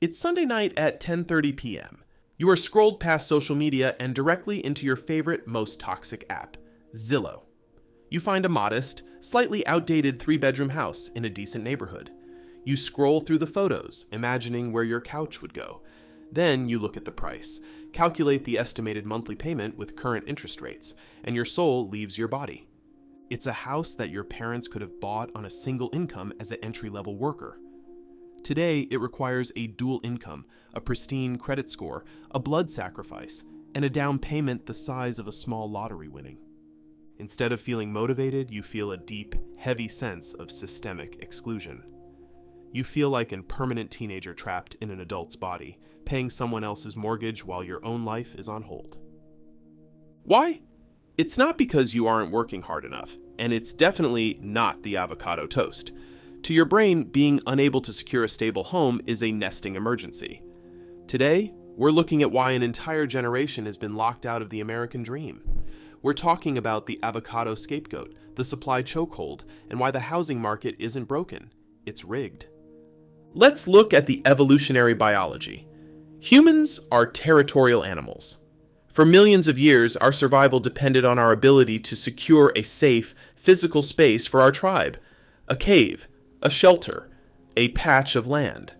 It's Sunday night at 10:30 p.m. You are scrolled past social media and directly into your favorite, most toxic app, Zillow. You find a modest, slightly outdated 3-bedroom house in a decent neighborhood. You scroll through the photos, imagining where your couch would go. Then you look at the price, calculate the estimated monthly payment with current interest rates, and your soul leaves your body. It's a house that your parents could have bought on a single income as an entry-level worker. Today, it requires a dual income, a pristine credit score, a blood sacrifice, and a down payment the size of a small lottery winning. Instead of feeling motivated, you feel a deep, heavy sense of systemic exclusion. You feel like a permanent teenager trapped in an adult's body, paying someone else's mortgage while your own life is on hold. Why? It's not because you aren't working hard enough, and it's definitely not the avocado toast. To your brain, being unable to secure a stable home is a nesting emergency. Today, we're looking at why an entire generation has been locked out of the American dream. We're talking about the avocado scapegoat, the supply chokehold, and why the housing market isn't broken. It's rigged. Let's look at the evolutionary biology. Humans are territorial animals. For millions of years, our survival depended on our ability to secure a safe, physical space for our tribe, a cave, a shelter, a patch of land.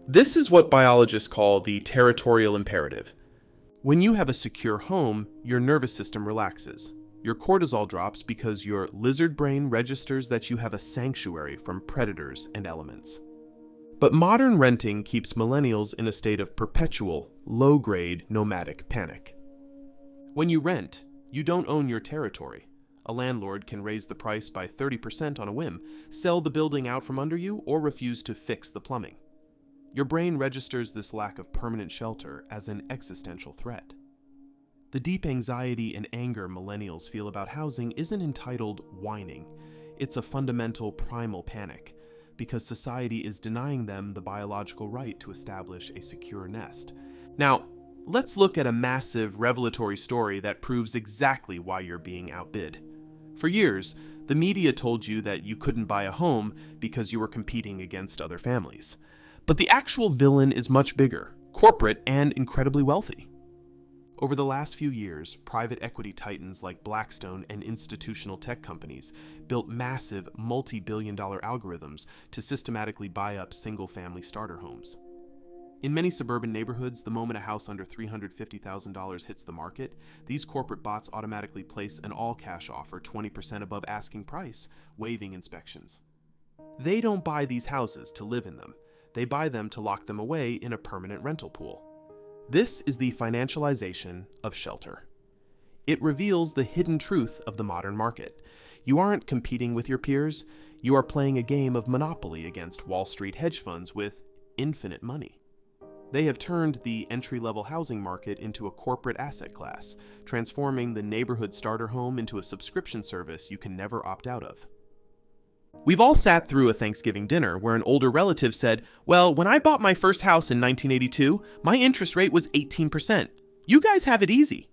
This is what biologists call the territorial imperative. When you have a secure home, your nervous system relaxes. Your cortisol drops because your lizard brain registers that you have a sanctuary from predators and elements. But modern renting keeps millennials in a state of perpetual, low-grade, nomadic panic. When you rent, you don't own your territory. A landlord can raise the price by 30% on a whim, sell the building out from under you, or refuse to fix the plumbing. Your brain registers this lack of permanent shelter as an existential threat. The deep anxiety and anger millennials feel about housing isn't entitled whining. It's a fundamental primal panic, because society is denying them the biological right to establish a secure nest. Now, let's look at a massive revelatory story that proves exactly why you're being outbid. For years, the media told you that you couldn't buy a home because you were competing against other families. But the actual villain is much bigger, corporate, and incredibly wealthy. Over the last few years, private equity titans like Blackstone and institutional tech companies built massive, multi-billion-dollar algorithms to systematically buy up single-family starter homes. In many suburban neighborhoods, the moment a house under $350,000 hits the market, these corporate bots automatically place an all-cash offer 20% above asking price, waiving inspections. They don't buy these houses to live in them. They buy them to lock them away in a permanent rental pool. This is the financialization of shelter. It reveals the hidden truth of the modern market. You aren't competing with your peers. You are playing a game of Monopoly against Wall Street hedge funds with infinite money. They have turned the entry-level housing market into a corporate asset class, transforming the neighborhood starter home into a subscription service you can never opt out of. We've all sat through a Thanksgiving dinner where an older relative said, "Well, when I bought my first house in 1982, my interest rate was 18%. You guys have it easy."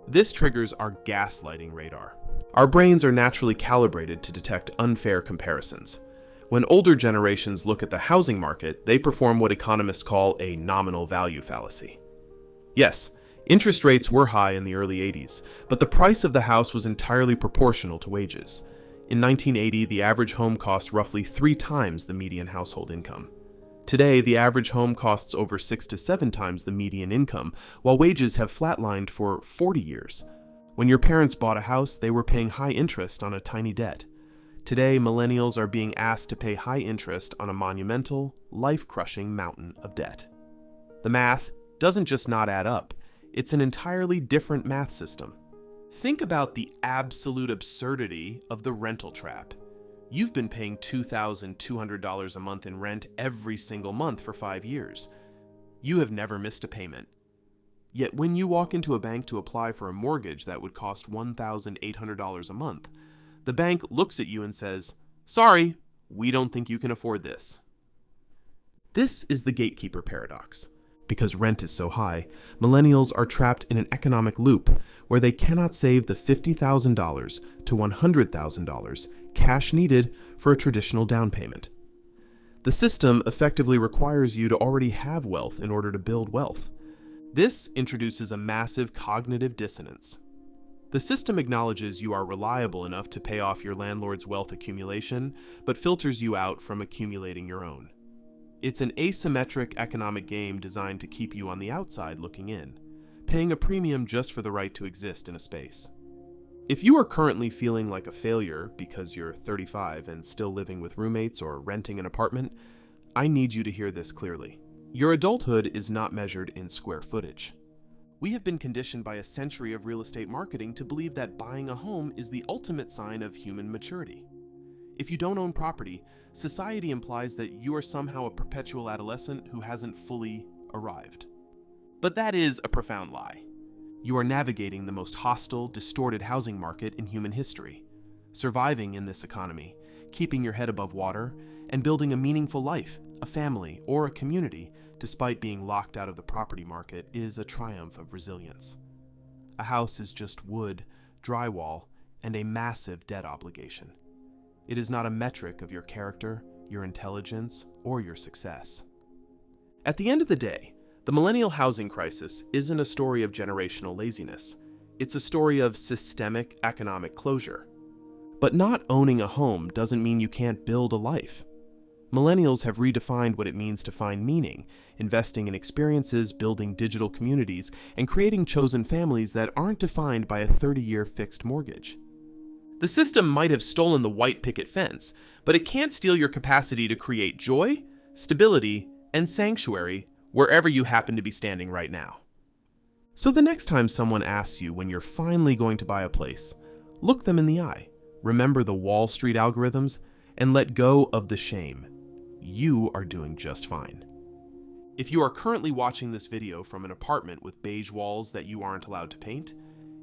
This triggers our gaslighting radar. Our brains are naturally calibrated to detect unfair comparisons. When older generations look at the housing market, they perform what economists call a nominal value fallacy. Yes, interest rates were high in the early 80s, but the price of the house was entirely proportional to wages. In 1980, the average home cost roughly 3 times the median household income. Today, the average home costs over 6 to 7 times the median income, while wages have flatlined for 40 years. When your parents bought a house, they were paying high interest on a tiny debt. Today, millennials are being asked to pay high interest on a monumental, life-crushing mountain of debt. The math doesn't just not add up, it's an entirely different math system. Think about the absolute absurdity of the rental trap. You've been paying $2,200 a month in rent every single month for 5 years. You have never missed a payment. Yet when you walk into a bank to apply for a mortgage that would cost $1,800 a month, the bank looks at you and says, "Sorry, we don't think you can afford this." This is the gatekeeper paradox. Because rent is so high, millennials are trapped in an economic loop where they cannot save the $50,000 to $100,000 cash needed for a traditional down payment. The system effectively requires you to already have wealth in order to build wealth. This introduces a massive cognitive dissonance. The system acknowledges you are reliable enough to pay off your landlord's wealth accumulation, but filters you out from accumulating your own. It's an asymmetric economic game designed to keep you on the outside looking in, paying a premium just for the right to exist in a space. If you are currently feeling like a failure because you're 35 and still living with roommates or renting an apartment, I need you to hear this clearly. Your adulthood is not measured in square footage. We have been conditioned by a century of real estate marketing to believe that buying a home is the ultimate sign of human maturity. If you don't own property, society implies that you are somehow a perpetual adolescent who hasn't fully arrived. But that is a profound lie. You are navigating the most hostile, distorted housing market in human history, surviving in this economy, keeping your head above water, and building a meaningful life, a family, or a community, despite being locked out of the property market, is a triumph of resilience. A house is just wood, drywall, and a massive debt obligation. It is not a metric of your character, your intelligence, or your success. At the end of the day, the millennial housing crisis isn't a story of generational laziness. It's a story of systemic economic closure. But not owning a home doesn't mean you can't build a life. Millennials have redefined what it means to find meaning, investing in experiences, building digital communities, and creating chosen families that aren't defined by a 30-year fixed mortgage. The system might have stolen the white picket fence, but it can't steal your capacity to create joy, stability, and sanctuary wherever you happen to be standing right now. So the next time someone asks you when you're finally going to buy a place, look them in the eye, remember the Wall Street algorithms, and let go of the shame. You are doing just fine. If you are currently watching this video from an apartment with beige walls that you aren't allowed to paint,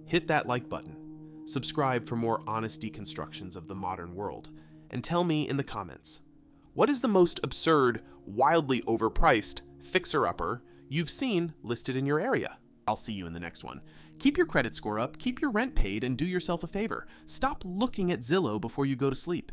hit that like button, subscribe for more honest deconstructions of the modern world, and tell me in the comments, what is the most absurd, wildly overpriced fixer-upper you've seen listed in your area? I'll see you in the next one. Keep your credit score up, keep your rent paid, and do yourself a favor. Stop looking at Zillow before you go to sleep.